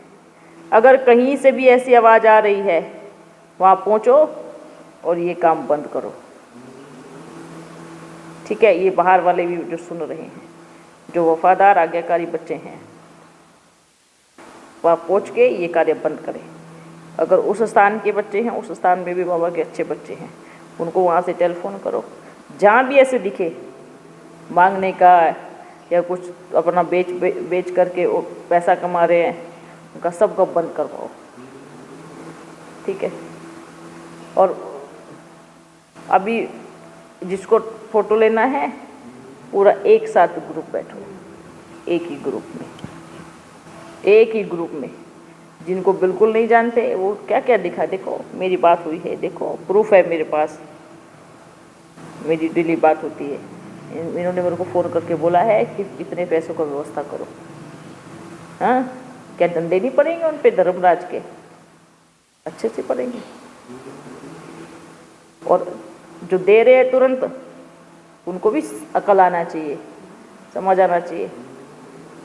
अगर कहीं से भी ऐसी आवाज़ आ रही है वहाँ पहुँचो और ये काम बंद करो, ठीक है? ये बाहर वाले भी जो सुन रहे हैं, जो वफादार आज्ञाकारी बच्चे हैं, वहाँ पहुँच के ये कार्य बंद करें। अगर उस स्थान के बच्चे हैं, उस स्थान में भी बाबा के अच्छे बच्चे हैं, उनको वहाँ से टेलीफोन करो। जहाँ भी ऐसे दिखे मांगने का या कुछ अपना बेच करके वो पैसा कमा रहे हैं, उनका सब को बंद करवाओ, ठीक है? और अभी जिसको फ़ोटो लेना है पूरा एक साथ ग्रुप बैठो, एक ही ग्रुप में। जिनको बिल्कुल नहीं जानते वो क्या क्या दिखा, देखो मेरी बात हुई है, देखो प्रूफ है मेरे पास, मेरी डेली बात होती है, इन्होंने मेरे को फ़ोन करके बोला है कि इतने पैसों का व्यवस्था करो। हाँ, क्या डंडे नहीं पड़ेंगे उन पे धर्मराज के? अच्छे से पड़ेंगे। और जो दे रहे हैं तुरंत, उनको भी अकल आना चाहिए, समझ आना चाहिए।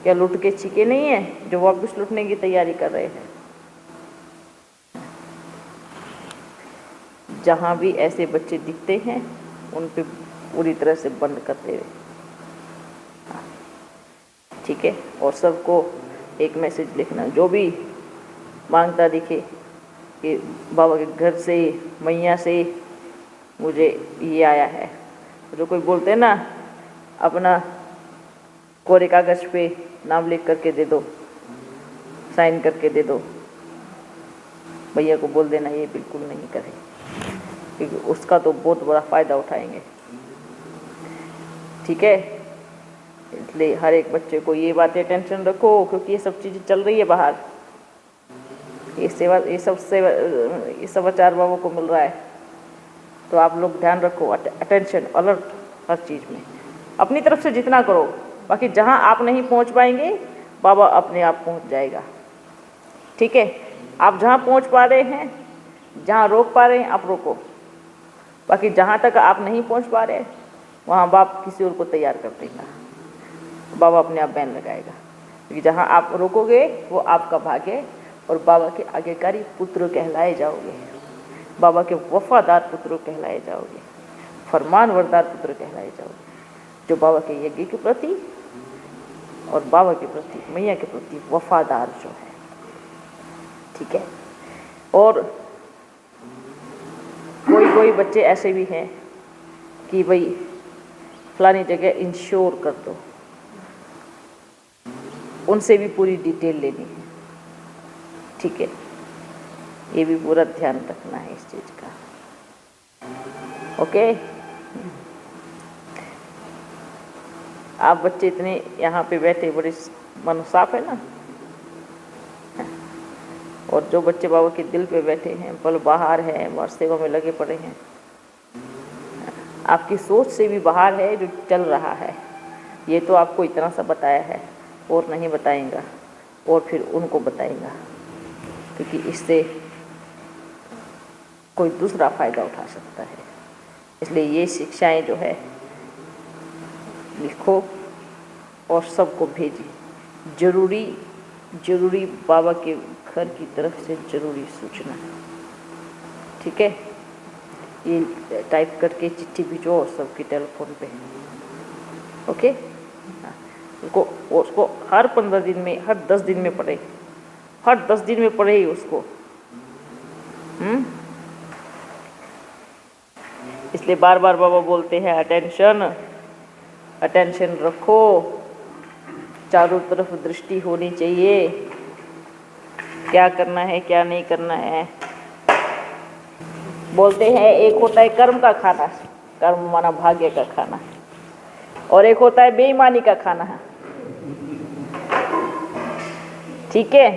क्या लुट के छिके नहीं है जो वापस लुटने की तैयारी कर रहे हैं? जहाँ भी ऐसे बच्चे दिखते हैं उन पे पूरी तरह से बंद करते हुए, ठीक है? और सबको एक मैसेज लिखना, जो भी मांगता दिखे कि बाबा के घर से, मैया से मुझे ये आया है। जो कोई बोलते हैं ना अपना कोरे कागज पे नाम लिख करके दे दो, साइन करके दे दो, भैया को बोल देना ये बिल्कुल नहीं करे, क्योंकि उसका तो बहुत बड़ा फ़ायदा उठाएंगे। ठीक है, इसलिए हर एक बच्चे को ये बातें टेंशन रखो, क्योंकि ये सब चीज़ें चल रही है बाहर, ये सब आचार बाबू को मिल रहा है। तो आप लोग ध्यान रखो, अटेंशन, अलर्ट हर चीज़ में, अपनी तरफ से जितना करो। बाकी जहाँ आप नहीं पहुँच पाएंगे, बाबा अपने आप पहुँच जाएगा। ठीक है, आप जहाँ पहुँच पा रहे हैं, जहाँ रोक पा रहे हैं, आप रोको। बाकी जहाँ तक आप नहीं पहुँच पा रहे, वहाँ बाप किसी और को तैयार कर देगा, बाबा अपने आप बैन लगाएगा। क्योंकि जहाँ आप रोकोगे वो आपका भाग्य, और बाबा के आज्ञाकारी पुत्र कहलाए जाओगे, बाबा के वफादार पुत्र कहलाए जाओगे, फरमानबरदार पुत्र कहलाए जाओगे, जो बाबा के यज्ञ के प्रति और बाबा के प्रति, मैया के प्रति वफादार जो है। ठीक है, और कोई बच्चे ऐसे भी हैं कि भाई फलानी जगह इंश्योर कर दो, उनसे भी पूरी डिटेल लेनी है। ठीक है, ये भी पूरा ध्यान रखना है इस चीज़ का। ओके, आप बच्चे इतने यहाँ पे बैठे, बड़े मन साफ है ना, और जो बच्चे बाबा के दिल पे बैठे हैं, बल बाहर है, बाहर सेवा में लगे पड़े हैं, आपकी सोच से भी बाहर है जो चल रहा है। ये तो आपको इतना सा बताया है, और नहीं बताएंगा, और फिर उनको बताएंगा, क्योंकि इससे कोई दूसरा फ़ायदा उठा सकता है। इसलिए ये शिक्षाएं जो है लिखो और सबको भेजिए। जरूरी बाबा के घर की तरफ से ज़रूरी सूचना। ठीक है, ये टाइप करके चिट्ठी भिजो सबके टेलीफोन पे। ओके, उसको हर 15 दिन में, हर 10 दिन में पढ़े, हर 10 दिन में पढ़े ही उसको। इसलिए बार बार बाबा बोलते हैं अटेंशन रखो, चारों तरफ दृष्टि होनी चाहिए, क्या करना है क्या नहीं करना है। बोलते हैं एक होता है कर्म का खाना, कर्म माना भाग्य का खाना, और एक होता है बेईमानी का खाना है। ठीक है,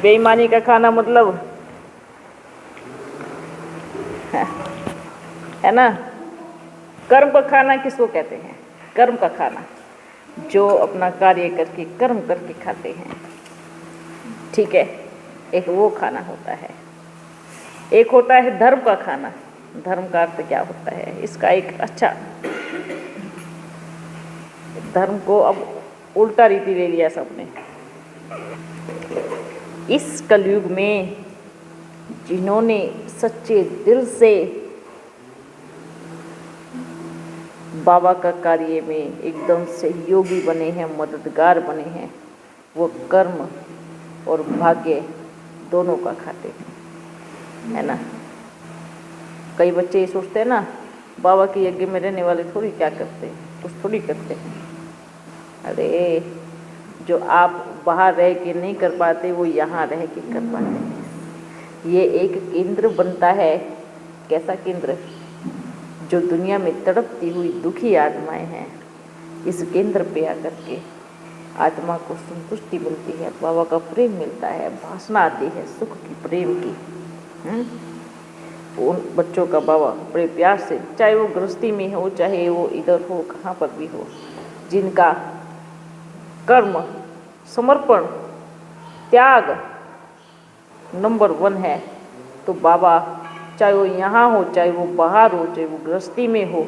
बेईमानी का खाना मतलब है ना, कर्म का खाना किसको कहते हैं? कर्म का खाना, जो अपना कार्य करके कर्म करके खाते हैं। ठीक है, एक वो खाना होता है। एक होता है धर्म का खाना। धर्म का अर्थ क्या होता है? इसका एक अच्छा, धर्म को अब उल्टा रीति ले लिया सबने। इस कलयुग में जिन्होंने सच्चे दिल से बाबा का कार्य में एकदम सहयोगी बने हैं, मददगार बने हैं, वो कर्म और भाग्य दोनों का खाते हैं, है ना। कई बच्चे ये सोचते हैं ना, बाबा के यज्ञ में रहने वाले थोड़ी क्या करते हैं, कुछ थोड़ी करते हैं। अरे जो आप बाहर रह के नहीं कर पाते, वो यहाँ रह के कर पाते हैं। ये एक केंद्र बनता है। कैसा केंद्र? जो दुनिया में तड़पती हुई दुखी आत्माएं हैं, इस केंद्र पे आकर के आत्मा को संतुष्टि मिलती है, बाबा का प्रेम मिलता है, भाषण आती है सुख की, प्रेम की। उन बच्चों का बाबा बड़े प्यार से, चाहे वो गृहस्थी में हो, चाहे वो इधर हो, कहाँ पर भी हो, जिनका कर्म, समर्पण, त्याग नंबर 1 है, तो बाबा चाहे वो यहाँ हो, चाहे वो बाहर हो, चाहे वो गृहस्थी में हो,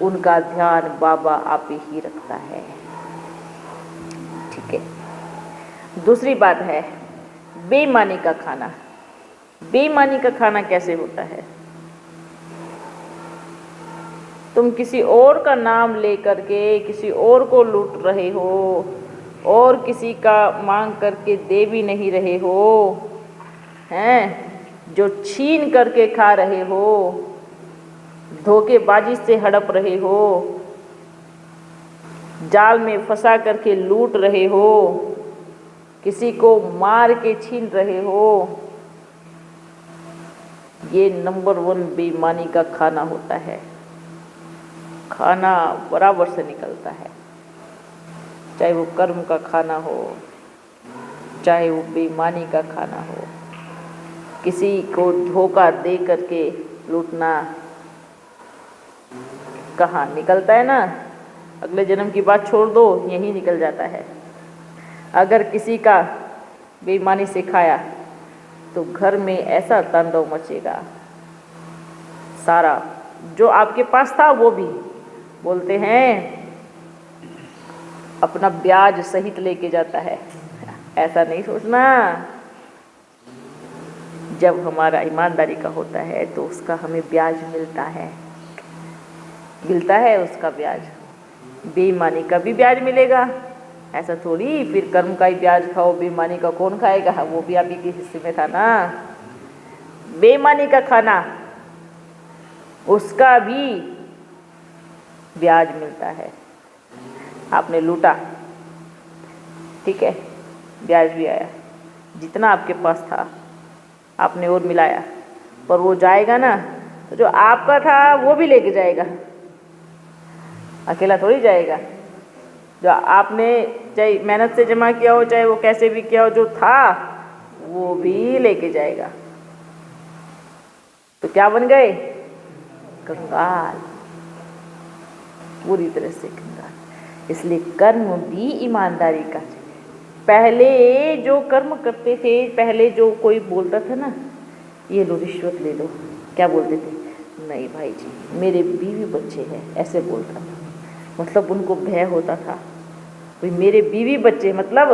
उनका ध्यान बाबा आप ही रखता है। ठीक है। दूसरी बात है बेईमानी का खाना। बेईमानी का खाना कैसे होता है? तुम किसी और का नाम लेकर के किसी और को लूट रहे हो, और किसी का मांग करके दे भी नहीं रहे हो, हैं? जो छीन करके खा रहे हो, धोखेबाजी से हड़प रहे हो, जाल में फंसा करके लूट रहे हो, किसी को मार के छीन रहे हो, ये नंबर 1 बेईमानी का खाना होता है। खाना बराबर से निकलता है, चाहे वो कर्म का खाना हो, चाहे वो बेईमानी का खाना हो। किसी को धोखा दे करके लूटना कहाँ निकलता है ना, अगले जन्म की बात छोड़ दो, यही निकल जाता है। अगर किसी का बेईमानी सिखाया तो घर में ऐसा तांडव मचेगा, सारा जो आपके पास था वो भी बोलते हैं अपना ब्याज सहित लेके जाता है। ऐसा नहीं सोचना, जब हमारा ईमानदारी का होता है तो उसका हमें ब्याज मिलता है उसका ब्याज। बेईमानी का भी ब्याज मिलेगा, ऐसा थोड़ी फिर कर्म का ही ब्याज खाओ, बेईमानी का कौन खाएगा, वो भी आप ही के हिस्से में था ना। बेईमानी का खाना उसका भी ब्याज मिलता है। आपने लूटा, ठीक है, ब्याज भी आया, जितना आपके पास था आपने और मिलाया, पर वो जाएगा ना, तो जो आपका था वो भी लेके जाएगा, अकेला थोड़ी जाएगा। जो आपने चाहे मेहनत से जमा किया हो, चाहे वो कैसे भी किया हो, जो था वो भी लेके जाएगा। तो क्या बन गए? कंगाल, पूरी तरह से कंगाल। इसलिए कर्म भी ईमानदारी का। पहले जो कर्म करते थे, पहले जो कोई बोलता था ना, ये लो रिश्वत ले लो, क्या बोलते थे? नहीं भाई जी, मेरे बीवी बच्चे हैं, ऐसे बोलता था। मतलब उनको भय होता था, भाई मेरे बीवी बच्चे, मतलब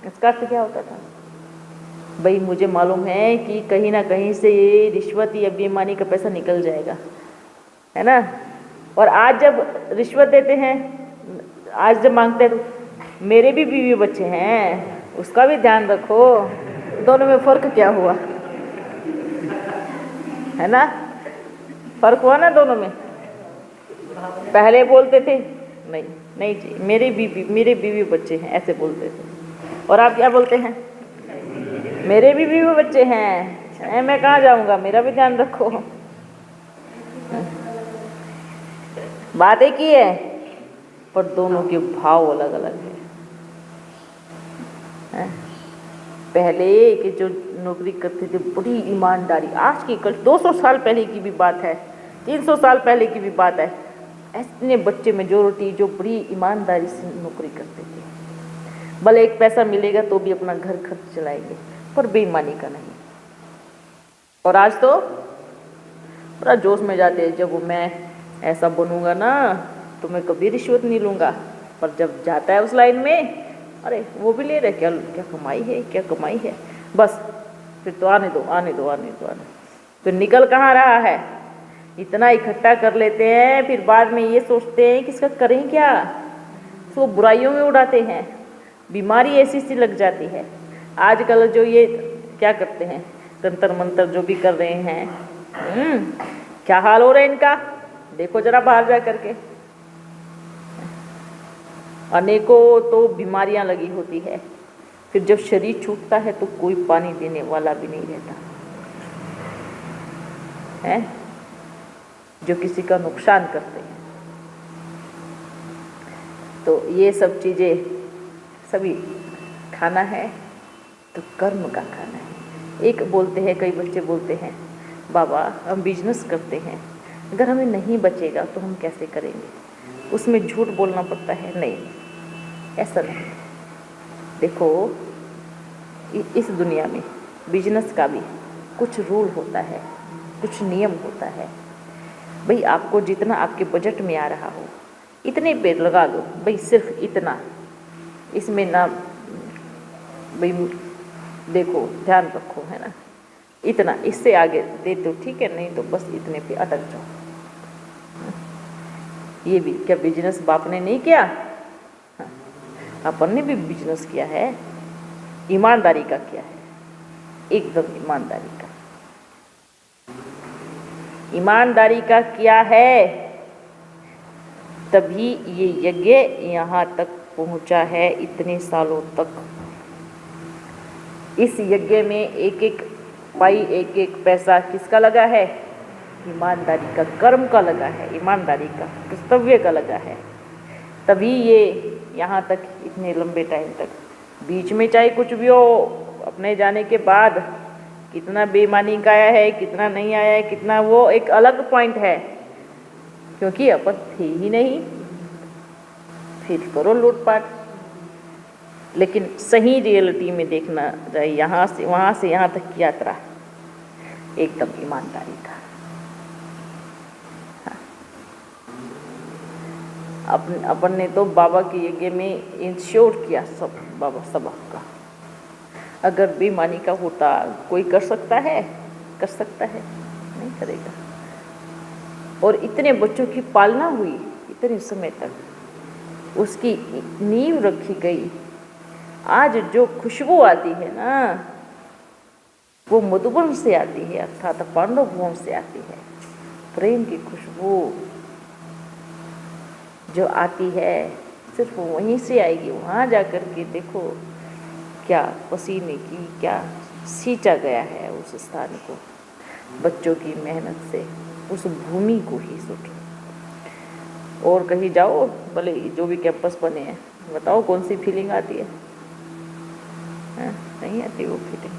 इसका अर्थ क्या होता था? भाई मुझे मालूम है कि कहीं ना कहीं से ये रिश्वत या बेईमानी का पैसा निकल जाएगा, है ना। और आज जब रिश्वत देते हैं, आज जब मांगते हैं तो मेरे भी बीवी बच्चे हैं, उसका भी ध्यान रखो। दोनों में फ़र्क क्या हुआ, है ना? फ़र्क हुआ ना दोनों में। पहले बोलते थे नहीं नहीं जी, मेरे बीवी बच्चे हैं, ऐसे बोलते थे। और आप क्या बोलते हैं? मेरे भी बीवी बच्चे हैं, मैं कहाँ जाऊँगा, मेरा भी ध्यान रखो। बात एक ही है, पर दोनों के भाव अलग अलग है। पहले के जो नौकरी करते थे, बड़ी ईमानदारी, आज की कल 200 साल पहले की भी बात है, 300 साल पहले की भी बात है, ऐसे बच्चे मेजोरिटी जो बड़ी ईमानदारी से नौकरी करते थे। भले एक पैसा मिलेगा तो भी अपना घर खर्च चलाएंगे, पर बेईमानी का नहीं। और आज तो बड़ा जोश में जाते हैं, जब मैं ऐसा बनूंगा ना तो मैं कभी रिश्वत नहीं लूँगा। पर जब जाता है उस लाइन में, अरे वो भी ले रहे, क्या क्या कमाई है, बस फिर तो आने दो। फिर निकल कहाँ रहा है? इतना इकट्ठा कर लेते हैं, फिर बाद में ये सोचते हैं कि इसका करें क्या, इसको बुराइयों में उड़ाते हैं। बीमारी ऐसी सी लग जाती है। आजकल जो ये क्या करते हैं, तंत्र मंत्र जो भी कर रहे हैं, क्या हाल हो रहा है इनका, देखो जरा बाहर जा करके। अनेकों तो बीमारियां लगी होती है, फिर जब शरीर छूटता है तो कोई पानी देने वाला भी नहीं रहता है, जो किसी का नुकसान करते हैं। तो ये सब चीज़ें सभी खाना है तो कर्म का खाना है। एक बोलते हैं, कई बच्चे बोलते हैं, बाबा हम बिजनेस करते हैं, अगर हमें नहीं बचेगा तो हम कैसे करेंगे, उसमें झूठ बोलना पड़ता है। नहीं, ऐसा नहीं। देखो इस दुनिया में बिजनेस का भी कुछ रूल होता है, कुछ नियम होता है। भाई आपको जितना आपके बजट में आ रहा हो इतने पे लगा दो, भाई सिर्फ इतना, इसमें ना भाई देखो ध्यान रखो, है ना, इतना, इससे आगे दे दो ठीक है, नहीं तो बस इतने पे अटक जाओ। ये भी क्या बिजनेस बाप ने नहीं किया? हाँ, अपन ने भी बिजनेस किया है, ईमानदारी का किया है, एकदम ईमानदारी का किया है। तभी ये यज्ञ यहाँ तक पहुँचा है, इतने सालों तक। इस यज्ञ में एक एक पाई, एक एक पैसा किसका लगा है? ईमानदारी का, कर्म का लगा है, ईमानदारी का, कर्तव्य का लगा है। तभी ये यहाँ तक इतने लंबे टाइम तक। बीच में चाहे कुछ भी हो, अपने जाने के बाद कितना बेईमानी का आया है, कितना नहीं आया है, कितना, वो एक अलग पॉइंट है, क्योंकि अपन थे ही नहीं। फिर करो लूटपाट, लेकिन सही रियलिटी में देखना जाए, यहाँ से वहाँ से यहाँ तक की यात्रा एकदम ईमानदारी का। अपन ने तो बाबा के यज्ञ में इंश्योर किया सब, बाबा सब आपका। अगर बेईमानी का होता, कोई कर सकता है? कर सकता है? नहीं करेगा। और इतने बच्चों की पालना हुई इतने समय तक, उसकी नींव रखी गई। आज जो खुशबू आती है ना, वो मधुबन से आती है, अर्थात पांडव भवन से आती है। प्रेम की खुशबू जो आती है सिर्फ वहीं से आएगी। वहाँ जाकर के देखो क्या पसीने की, क्या सींचा गया है उस स्थान को, बच्चों की मेहनत से, उस भूमि को ही सोचो। और कहीं जाओ, भले जो भी कैंपस बने हैं, बताओ कौन सी फीलिंग आती है? नहीं आती वो फीलिंग।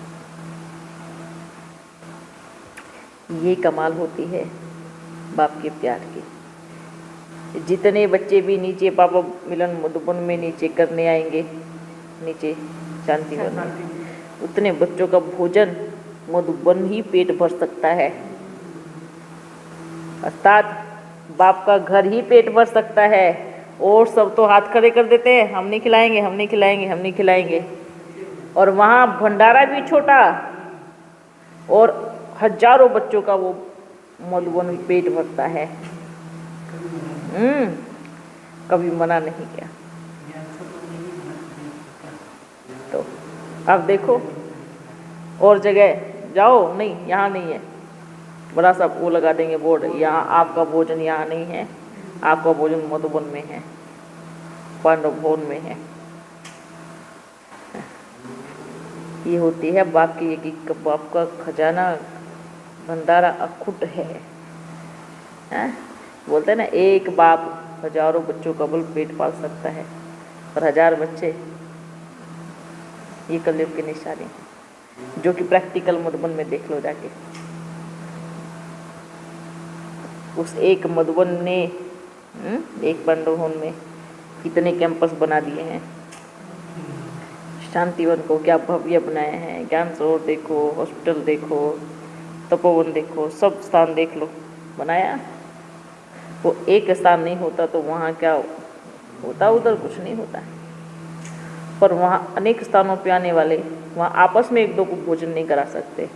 ये कमाल होती है बाप के प्यार की। जितने बच्चे भी नीचे बाबा मिलन मधुबन में नीचे करने आएंगे, नीचे शांतिवन में, उतने बच्चों का भोजन मधुबन ही पेट भर सकता है। अर्थात बाप का घर ही पेट भर सकता है। और सब तो हाथ खड़े कर देते हैं, हम नहीं खिलाएंगे, हम नहीं खिलाएंगे, हम नहीं खिलाएंगे। और वहाँ भंडारा भी छोटा, और हजारों बच्चों का वो मधुबन पेट भरता है। कभी मना नहीं किया। तो अब देखो, और जगह जाओ, नहीं यहाँ नहीं है, बड़ा सा वो लगा देंगे बोर्ड, यहाँ आपका भोजन यहाँ नहीं है, आपका भोजन मधुबन में है, पांडव भवन में है। ये होती है बाप की ये, बाप का खजाना भंडारा अखुट है। बोलते हैं ना, एक बाप हजारों बच्चों का बल पेट पाल सकता है, और 1000 बच्चे ये कलयुग के निशानी हैं, जो कि प्रैक्टिकल मधुबन में देख लो जाके। उस एक मधुबन ने एक पांडव भवन में कितने कैंपस बना दिए हैं। शांतिवन को क्या भव्य बनाया है, ज्ञान सरोवर देखो, हॉस्पिटल देखो, तपोवन देखो, सब स्थान देख लो, बनाया। वो एक स्थान नहीं होता तो वहाँ क्या होता? उधर कुछ नहीं होता। पर वहाँ अनेक स्थानों पे आने वाले वहाँ आपस में एक दो को भोजन नहीं करा सकते।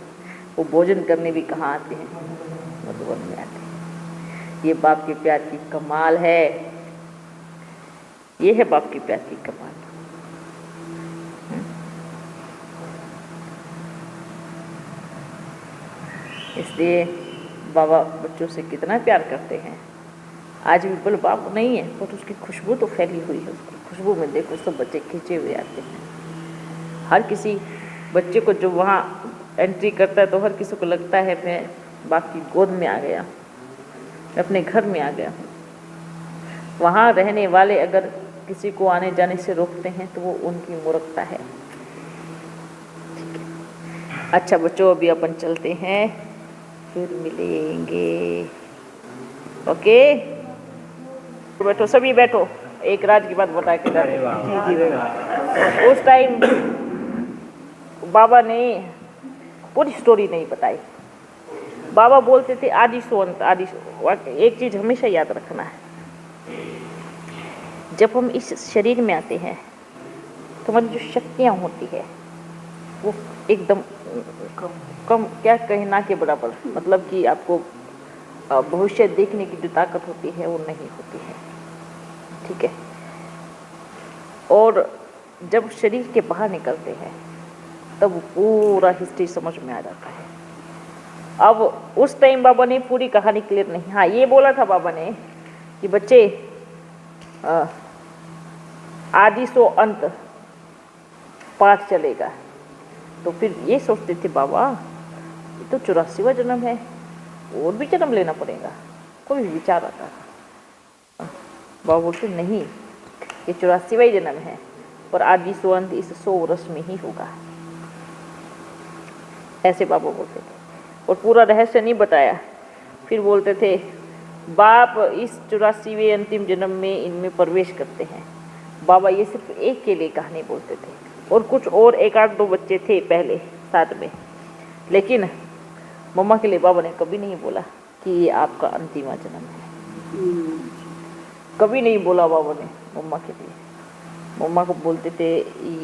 वो भोजन करने भी कहाँ आते हैं? मधुबन में आते हैं। ये बाप के प्यार की कमाल है। ये है बाप के प्यार की कमाल। इसलिए बाबा बच्चों से कितना प्यार करते हैं। आज भी बोल बाप नहीं है, पर उसकी खुशबू तो फैली हुई है। उसकी खुशबू में देखो सब बच्चे खींचे हुए आते हैं। हर किसी बच्चे को जो वहाँ एंट्री करता है तो हर किसी को लगता है मैं बाप की गोद में आ गया, मैं अपने घर में आ गया हूँ। वहाँ रहने वाले अगर किसी को आने जाने से रोकते हैं तो वो उनकी मूर्खता है। ठीक है, अच्छा बच्चों, अभी अपन चलते हैं, फिर मिलेंगे। ओके, बैठो, सभी बैठो। एक राज की बात बता के उस टाइम बाबा ने पूरी स्टोरी नहीं बताई। बाबा बोलते थे आदि सो अंत, आदि सो। एक चीज़ हमेशा याद रखना है, जब हम इस शरीर में आते हैं तो हमारी जो शक्तियाँ होती है वो एकदम कम, क्या कहना के बराबर, मतलब कि आपको भविष्य देखने की जो ताकत होती है वो नहीं होती है। ठीक है, और जब शरीर के बाहर निकलते हैं तब पूरा हिस्ट्री समझ में आ जाता है। अब उस टाइम बाबा ने पूरी कहानी क्लियर नहीं, हाँ ये बोला था बाबा ने कि बच्चे आदि सो अंत पाठ चलेगा। तो फिर ये सोचते थे बाबा ये तो 84वां जन्म है, और भी जन्म लेना पड़ेगा, कोई विचार आता था। बाबा बोलते नहीं, ये 84वां ही जन्म है, पर आदि सो अंत इस 100 वर्ष में ही होगा, ऐसे बाबा बोलते थे। और पूरा रहस्य नहीं बताया। फिर बोलते थे बाप इस 84वें अंतिम जन्म में इनमें प्रवेश करते हैं। बाबा ये सिर्फ एक के लिए कहानी बोलते थे, और कुछ और 1-8-2 बच्चे थे पहले साथ में, लेकिन मम्मा के लिए बाबा ने कभी नहीं बोला कि ये आपका अंतिम जन्म है। कभी नहीं बोला बाबा ने मम्मा के लिए। मम्मा को बोलते थे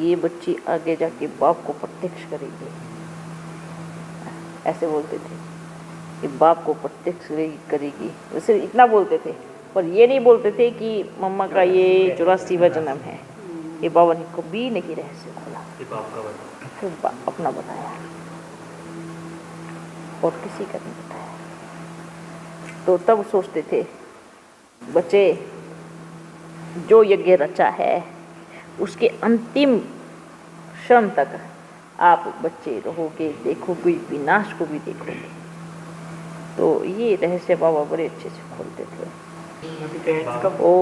ये बच्ची आगे जाके बाप को प्रत्यक्ष करेगी, ऐसे बोलते थे कि बाप को प्रत्यक्ष करेगी। वैसे इतना बोलते थे, पर ये नहीं बोलते थे कि मम्मा का ये 84वां जन्म है। ये बाबा ने कभी नहीं रहस्य खोला, फिर अपना बताया और किसी का नहीं बताया। तो तब सोचते थे बच्चे जो यज्ञ रचा है उसके अंतिम क्षण तक आप बच्चे रहोगे, देखोगे, विनाश को भी देखोगे। तो ये रहस्य बाबा बड़े अच्छे से खोलते थे। कब ओ